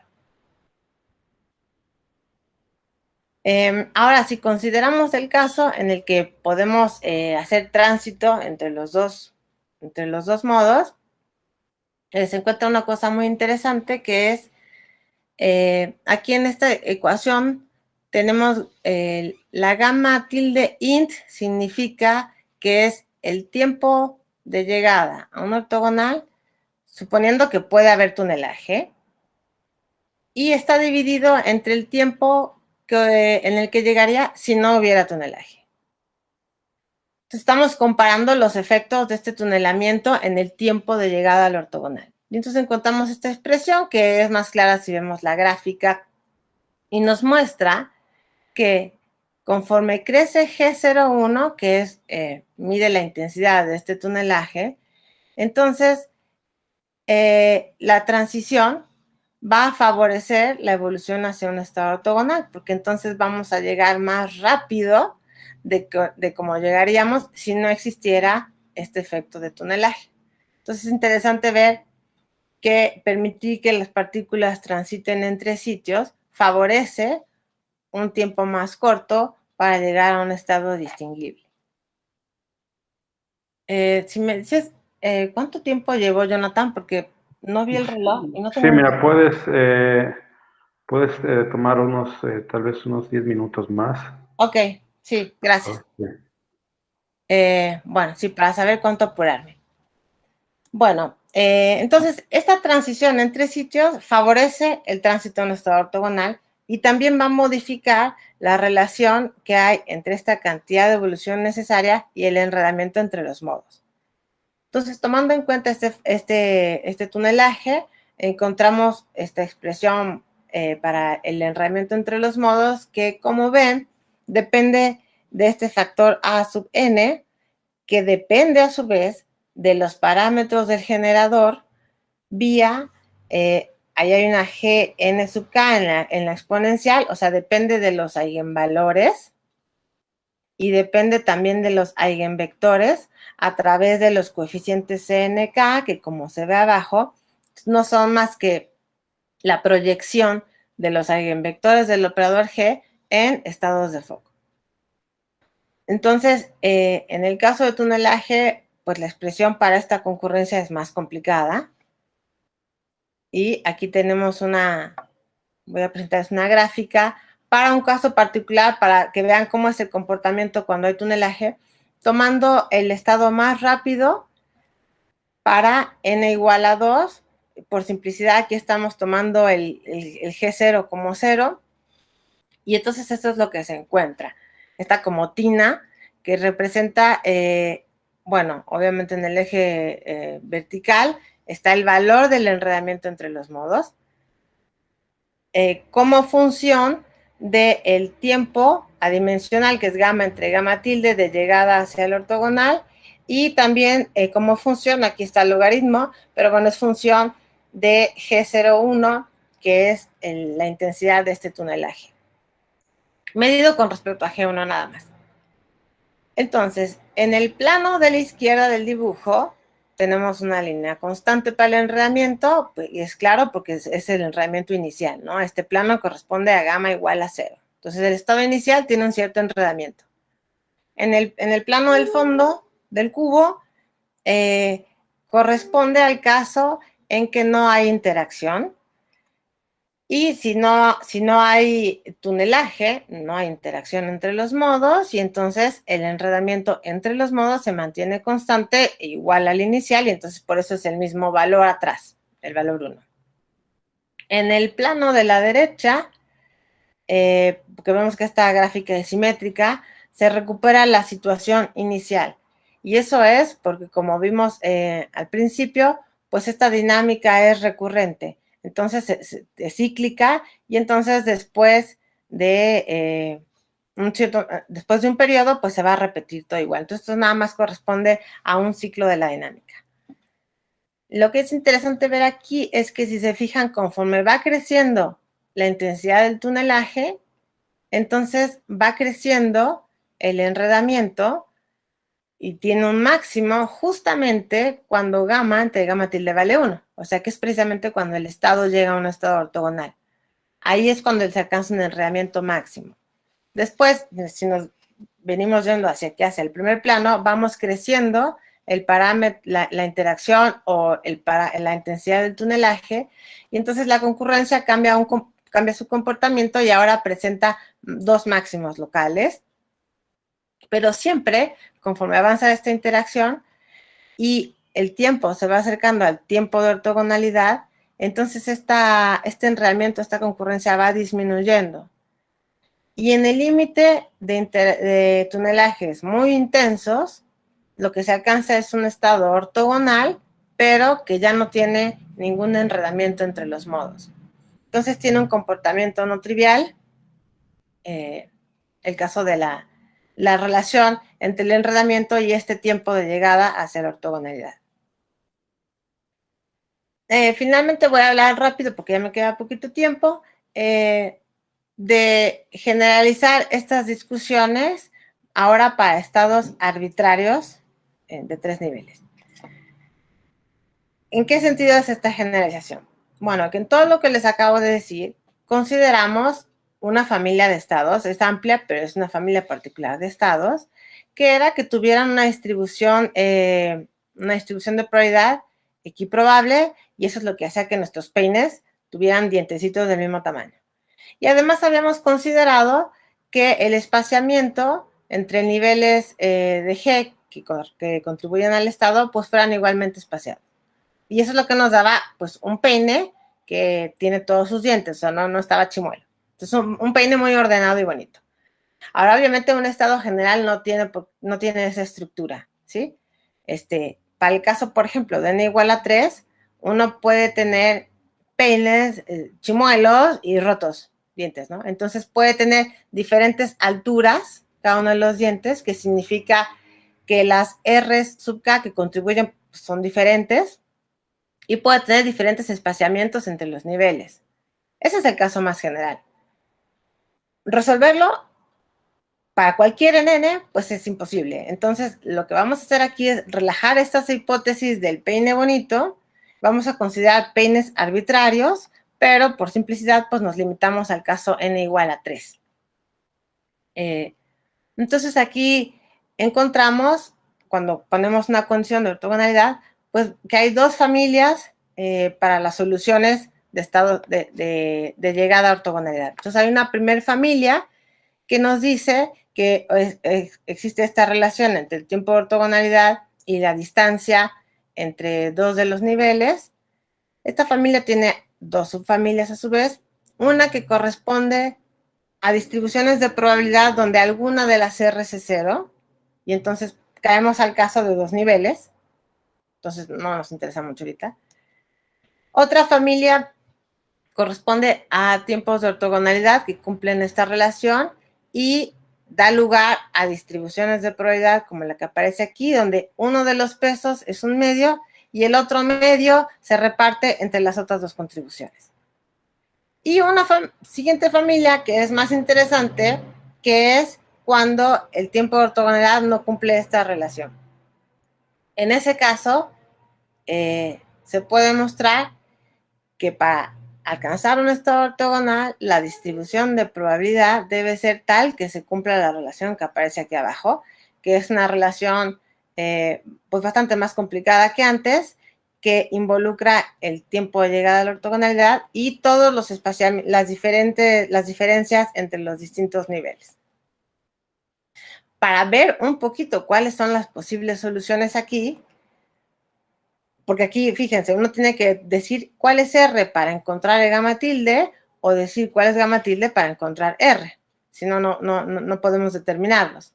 Ahora, si consideramos el caso en el que podemos hacer tránsito entre los dos modos, se encuentra una cosa muy interesante, que es aquí en esta ecuación tenemos la gamma tilde int, significa que es el tiempo de llegada a un ortogonal, suponiendo que puede haber tunelaje, y está dividido entre el tiempo en el que llegaría si no hubiera tunelaje. Entonces, estamos comparando los efectos de este tunelamiento en el tiempo de llegada al ortogonal. Y entonces encontramos esta expresión, que es más clara si vemos la gráfica, y nos muestra que conforme crece G01, que es, mide la intensidad de este tunelaje, entonces la transición va a favorecer la evolución hacia un estado ortogonal, porque entonces vamos a llegar más rápido de cómo llegaríamos si no existiera este efecto de tunelaje. Entonces es interesante ver que permitir que las partículas transiten entre sitios favorece un tiempo más corto para llegar a un estado distinguible. Si me dices, ¿cuánto tiempo llevó, Jonathan? Porque no vi el reloj y no tengo... Sí, mira, puedes tomar tal vez unos 10 minutos más. Ok, sí, gracias. Bueno, sí, para saber cuánto apurarme. Bueno, entonces, esta transición entre sitios favorece el tránsito en estado ortogonal, y también va a modificar la relación que hay entre esta cantidad de evolución necesaria y el enredamiento entre los modos. Entonces, tomando en cuenta este tunelaje, encontramos esta expresión para el enredamiento entre los modos, que, como ven, depende de este factor A sub n, que depende a su vez de los parámetros del generador vía, ahí hay una Gn sub k en la exponencial, o sea, depende de los eigenvalores y depende también de los eigenvectores a través de los coeficientes CNK, que como se ve abajo, no son más que la proyección de los eigenvectores del operador G en estados de foco. Entonces, en el caso de tunelaje, pues la expresión para esta concurrencia es más complicada. Y aquí tenemos voy a presentarles una gráfica para un caso particular, para que vean cómo es el comportamiento cuando hay tunelaje, tomando el estado más rápido para n igual a 2. Por simplicidad, aquí estamos tomando el G0 como 0. Y entonces esto es lo que se encuentra. Esta como tina que representa, bueno, obviamente en el eje vertical está el valor del enredamiento entre los modos, como función del tiempo adimensional, que es gamma entre gamma tilde de llegada hacia el ortogonal, y también como función, aquí está el logaritmo, pero bueno, es función de G01, que es la intensidad de este tunelaje, medido con respecto a G1 nada más. Entonces, en el plano de la izquierda del dibujo, tenemos una línea constante para el enredamiento, pues, y es claro porque es el enredamiento inicial, ¿no? Este plano corresponde a gamma igual a 0. Entonces, el estado inicial tiene un cierto enredamiento. En el plano del fondo del cubo, corresponde al caso en que no hay interacción. Y si no hay tunelaje, no hay interacción entre los modos, y entonces el enredamiento entre los modos se mantiene constante e igual al inicial, y entonces por eso es el mismo valor atrás, el valor 1. En el plano de la derecha, porque vemos que esta gráfica es simétrica, se recupera la situación inicial. Y eso es porque, como vimos al principio, pues esta dinámica es recurrente. Entonces es cíclica, y entonces después de un periodo, pues se va a repetir todo igual. Entonces esto nada más corresponde a un ciclo de la dinámica. Lo que es interesante ver aquí es que, si se fijan, conforme va creciendo la intensidad del tunelaje, entonces va creciendo el enredamiento y tiene un máximo justamente cuando gamma entre gamma tilde vale 1. O sea que es precisamente cuando el estado llega a un estado ortogonal. Ahí es cuando se alcanza un enredamiento máximo. Después, si nos venimos yendo hacia aquí, hacia el primer plano, vamos creciendo el parámetro, la interacción o la intensidad del tunelaje, y entonces la concurrencia cambia su comportamiento y ahora presenta dos máximos locales. Pero siempre, conforme avanza esta interacción y el tiempo se va acercando al tiempo de ortogonalidad, entonces este enredamiento, esta concurrencia va disminuyendo. Y en el límite de tunelajes muy intensos, lo que se alcanza es un estado ortogonal, pero que ya no tiene ningún enredamiento entre los modos. Entonces tiene un comportamiento no trivial, el caso de la relación entre el enredamiento y este tiempo de llegada hacia la ortogonalidad. Finalmente voy a hablar rápido, porque ya me queda poquito tiempo, de generalizar estas discusiones ahora para estados arbitrarios de 3 niveles. ¿En qué sentido es esta generalización? Bueno, que en todo lo que les acabo de decir, consideramos una familia de estados, es amplia, pero es una familia particular de estados, que era que tuvieran una distribución de probabilidad equiprobable, y eso es lo que hacía que nuestros peines tuvieran dientecitos del mismo tamaño. Y además habíamos considerado que el espaciamiento entre niveles de G que contribuyen al estado, pues fueran igualmente espaciados. Y eso es lo que nos daba, pues, un peine que tiene todos sus dientes, o sea, no estaba chimuelo. Entonces, un peine muy ordenado y bonito. Ahora, obviamente, un estado general no tiene esa estructura, ¿sí? Para el caso, por ejemplo, de n igual a 3, uno puede tener peines, chimuelos y rotos dientes, ¿no? Entonces, puede tener diferentes alturas cada uno de los dientes, que significa que las R's sub K que contribuyen, pues, son diferentes, y puede tener diferentes espaciamientos entre los niveles. Ese es el caso más general. Resolverlo para cualquier n, pues es imposible. Entonces, lo que vamos a hacer aquí es relajar estas hipótesis del peine bonito. Vamos a considerar peines arbitrarios, pero por simplicidad, pues nos limitamos al caso n igual a 3. Entonces, aquí encontramos, cuando ponemos una condición de ortogonalidad, pues que hay dos familias para las soluciones de estado de llegada a ortogonalidad. Entonces, hay una primera familia que nos dice que existe esta relación entre el tiempo de ortogonalidad y la distancia entre dos de los niveles. Esta familia tiene dos subfamilias a su vez, una que corresponde a distribuciones de probabilidad donde alguna de las R es 0, y entonces caemos al caso de dos niveles, entonces no nos interesa mucho ahorita. Otra familia corresponde a tiempos de ortogonalidad que cumplen esta relación y da lugar a distribuciones de probabilidad como la que aparece aquí, donde uno de los pesos es un medio y el otro medio se reparte entre las otras dos contribuciones. Y una siguiente familia que es más interesante, que es cuando el tiempo de ortogonalidad no cumple esta relación. En ese caso, se puede mostrar que para alcanzar un estado ortogonal, la distribución de probabilidad debe ser tal que se cumpla la relación que aparece aquí abajo, que es una relación pues bastante más complicada que antes, que involucra el tiempo de llegada a la ortogonalidad y todos los las diferencias entre los distintos niveles. Para ver un poquito cuáles son las posibles soluciones aquí, porque aquí, fíjense, uno tiene que decir cuál es R para encontrar el gamma tilde o decir cuál es gamma tilde para encontrar R. Si no, no podemos determinarlos.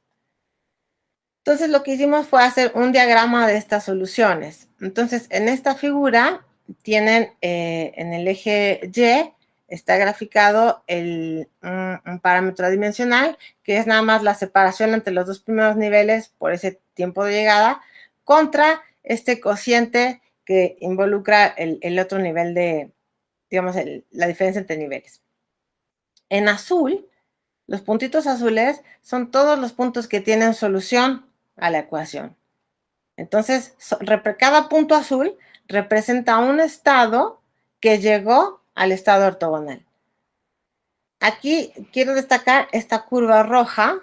Entonces, lo que hicimos fue hacer un diagrama de estas soluciones. Entonces, en esta figura tienen en el eje Y, está graficado un parámetro adimensional, que es nada más la separación entre los dos primeros niveles por ese tiempo de llegada, contra este cociente que involucra el otro nivel de, digamos, la diferencia entre niveles. En azul, los puntitos azules son todos los puntos que tienen solución a la ecuación. Entonces, cada punto azul representa un estado que llegó al estado ortogonal. Aquí quiero destacar esta curva roja,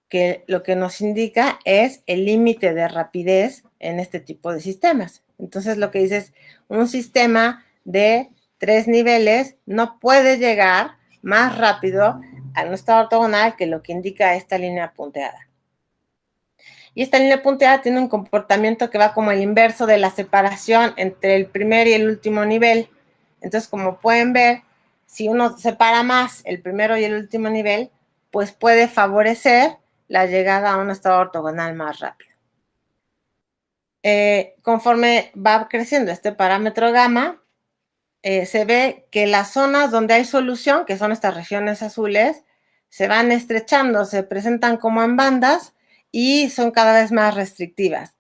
que lo que nos indica es el límite de rapidez en este tipo de sistemas. Entonces, lo que dice es, un sistema de 3 niveles no puede llegar más rápido a un estado ortogonal que lo que indica esta línea punteada. Y esta línea punteada tiene un comportamiento que va como el inverso de la separación entre el primer y el último nivel. Entonces, como pueden ver, si uno separa más el primero y el último nivel, pues puede favorecer la llegada a un estado ortogonal más rápido. Conforme va creciendo este parámetro gamma, se ve que las zonas donde hay solución, que son estas regiones azules, se van estrechando, se presentan como en bandas y son cada vez más restrictivas.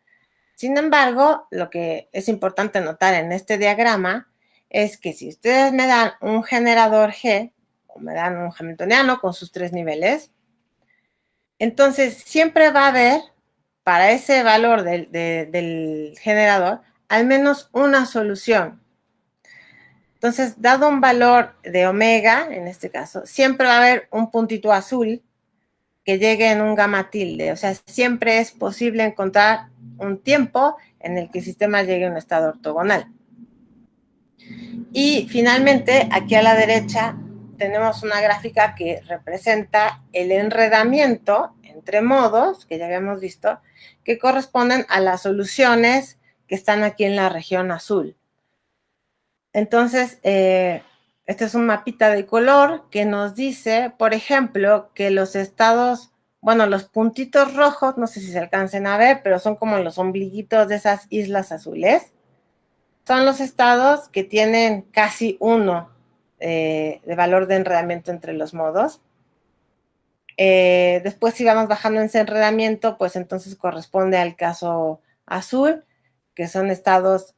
Sin embargo, lo que es importante notar en este diagrama es que si ustedes me dan un generador G, o me dan un hamiltoniano con sus 3 niveles, entonces siempre va a haber, para ese valor del generador, al menos una solución. Entonces, dado un valor de omega, en este caso, siempre va a haber un puntito azul que llegue en un gamma tilde. O sea, siempre es posible encontrar un tiempo en el que el sistema llegue a un estado ortogonal. Y finalmente, aquí a la derecha, tenemos una gráfica que representa el enredamiento entre modos, que ya habíamos visto, que corresponden a las soluciones que están aquí en la región azul. Entonces, este es un mapita de color que nos dice, por ejemplo, que los estados, bueno, los puntitos rojos, no sé si se alcancen a ver, pero son como los ombliguitos de esas islas azules. Son los estados que tienen casi 1 de valor de enredamiento entre los modos. Después, si vamos bajando en ese enredamiento, pues entonces corresponde al caso azul, que son estados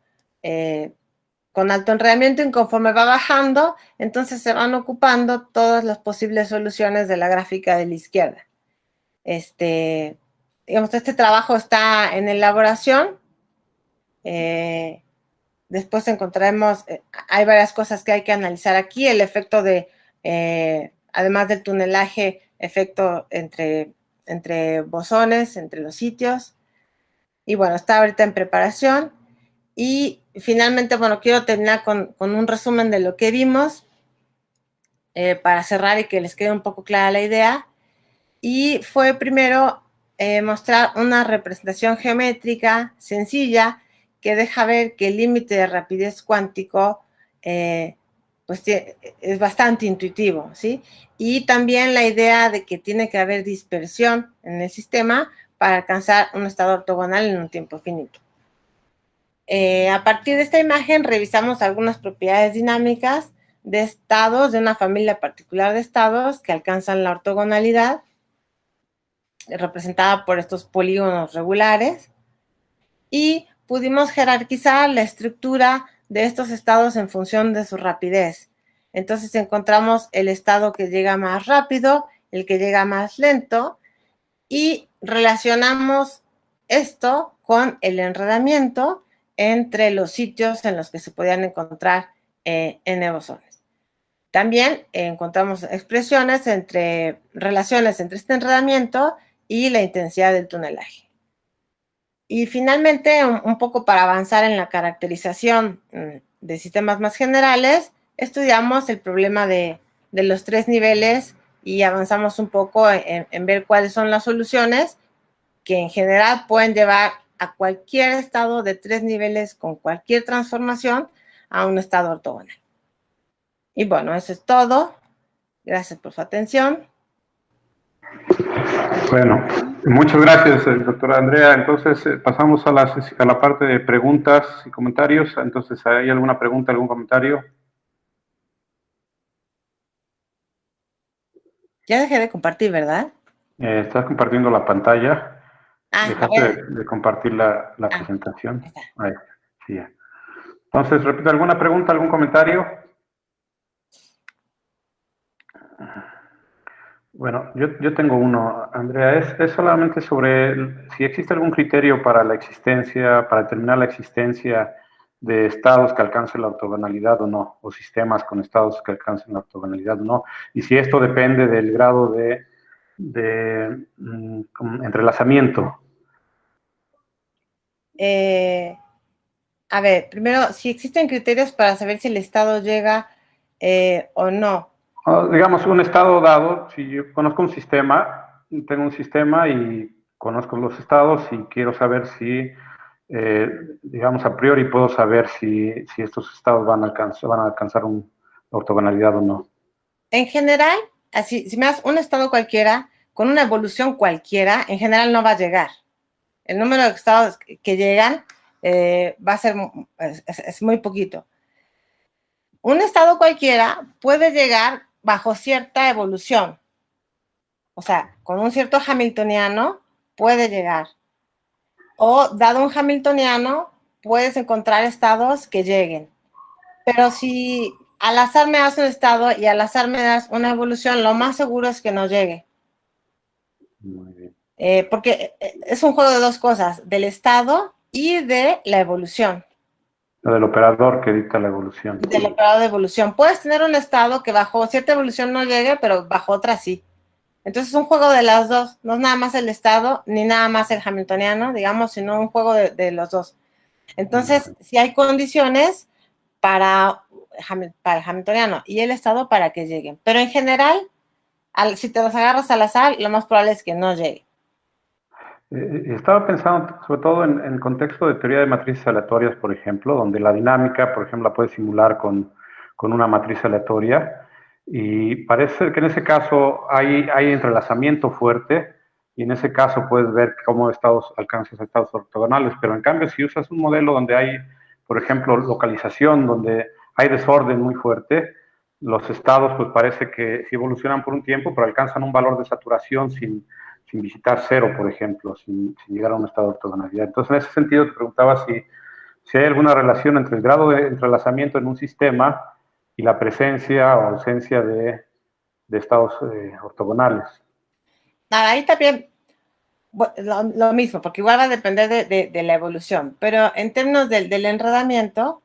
con alto enredamiento, y conforme va bajando, entonces se van ocupando todas las posibles soluciones de la gráfica de la izquierda. digamos, este trabajo está en elaboración. Después encontraremos, hay varias cosas que hay que analizar aquí, el efecto de, además del tunelaje, efecto entre bosones, entre los sitios. Y bueno, está ahorita en preparación. Y finalmente, bueno, quiero terminar con un resumen de lo que vimos para cerrar y que les quede un poco clara la idea. Y fue primero mostrar una representación geométrica sencilla que deja ver que el límite de rapidez cuántico pues es bastante intuitivo, ¿sí? Y también la idea de que tiene que haber dispersión en el sistema para alcanzar un estado ortogonal en un tiempo finito. A partir de esta imagen revisamos algunas propiedades dinámicas de estados, de una familia particular de estados que alcanzan la ortogonalidad, representada por estos polígonos regulares, y pudimos jerarquizar la estructura de estos estados en función de su rapidez. Entonces encontramos el estado que llega más rápido, el que llega más lento, y relacionamos esto con el enredamiento entre los sitios en los que se podían encontrar N bosones. También encontramos expresiones relaciones entre este enredamiento y la intensidad del tunelaje. Y finalmente, un poco para avanzar en la caracterización de sistemas más generales, estudiamos el problema de los 3 niveles y avanzamos un poco en ver cuáles son las soluciones que en general pueden llevar a cualquier estado de 3 niveles con cualquier transformación a un estado ortogonal. Y bueno, eso es todo. Gracias por su atención. Bueno, muchas gracias, doctora Andrea. Entonces, pasamos a la parte de preguntas y comentarios. Entonces, ¿hay alguna pregunta, algún comentario? Ya dejé de compartir, ¿verdad? Estás compartiendo la pantalla. Dejaste de compartir la presentación. Ahí está. Sí, ya. Entonces, repito, ¿alguna pregunta, algún comentario? Bueno, yo tengo uno, Andrea, es solamente sobre si existe algún criterio para la existencia, para determinar la existencia de estados que alcancen la ortogonalidad o no, o sistemas con estados que alcancen la ortogonalidad o no, y si esto depende del grado de entrelazamiento. A ver, primero, si existen criterios para saber si el estado llega o no. Digamos, un estado dado, si yo conozco un sistema, tengo un sistema y conozco los estados y quiero saber si, digamos, a priori puedo saber si estos estados van a alcanzar una ortogonalidad o no. En general, así, si me das un estado cualquiera, con una evolución cualquiera, en general no va a llegar. El número de estados que llegan va a ser es muy poquito. Un estado cualquiera puede llegar bajo cierta evolución. O sea, con un cierto hamiltoniano puede llegar. O dado un hamiltoniano, puedes encontrar estados que lleguen. Pero si al azar me das un estado y al azar me das una evolución, lo más seguro es que no llegue. Muy bien. Porque es un juego de dos cosas, del estado y de la evolución. Del operador que dicta la evolución. Del operador de evolución. Puedes tener un estado que bajo cierta evolución no llegue, pero bajo otra sí. Entonces es un juego de las dos. No es nada más el estado, ni nada más el hamiltoniano, digamos, sino un juego de los dos. Entonces, si hay condiciones para el hamiltoniano y el estado para que lleguen. Pero en general, si te los agarras al azar, lo más probable es que no llegue. Estaba pensando sobre todo en el contexto de teoría de matrices aleatorias, por ejemplo, donde la dinámica, por ejemplo, la puedes simular con una matriz aleatoria, y parece que en ese caso hay entrelazamiento fuerte, y en ese caso puedes ver cómo alcanzas estados ortogonales, pero en cambio si usas un modelo donde hay, por ejemplo, localización, donde hay desorden muy fuerte, los estados pues parece que sí evolucionan por un tiempo, pero alcanzan un valor de saturación sin visitar cero, por ejemplo, sin llegar a un estado de ortogonalidad. Entonces, en ese sentido, te preguntaba si hay alguna relación entre el grado de entrelazamiento en un sistema y la presencia o ausencia de estados ortogonales. Nada, ahí también lo mismo, porque igual va a depender de la evolución, pero en términos del enredamiento,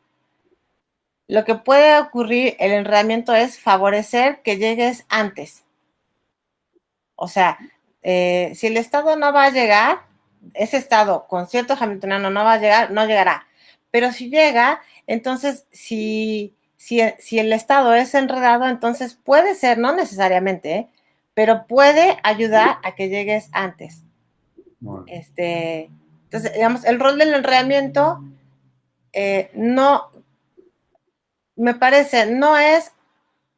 lo que puede ocurrir, el enredamiento es favorecer que llegues antes. O sea, si el estado no va a llegar, ese estado con cierto hamiltoniano no va a llegar, no llegará. Pero si llega, entonces, si el estado es enredado, entonces puede ser, no necesariamente, pero puede ayudar a que llegues antes. Entonces, digamos, el rol del enredamiento no, me parece, no es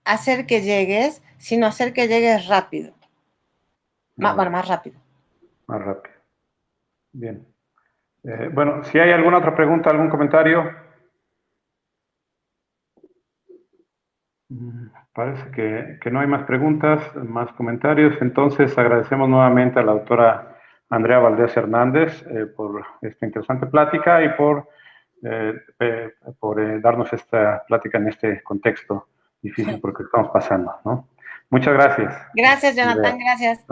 hacer que llegues, sino hacer que llegues rápido. Bueno, más rápido. Más rápido. Bien. Bueno, si hay alguna otra pregunta, algún comentario. Parece que no hay más preguntas, más comentarios. Entonces, agradecemos nuevamente a la doctora Andrea Valdés Hernández por esta interesante plática y por darnos esta plática en este contexto difícil porque estamos pasando, ¿no? Muchas gracias. Gracias, Jonathan, gracias.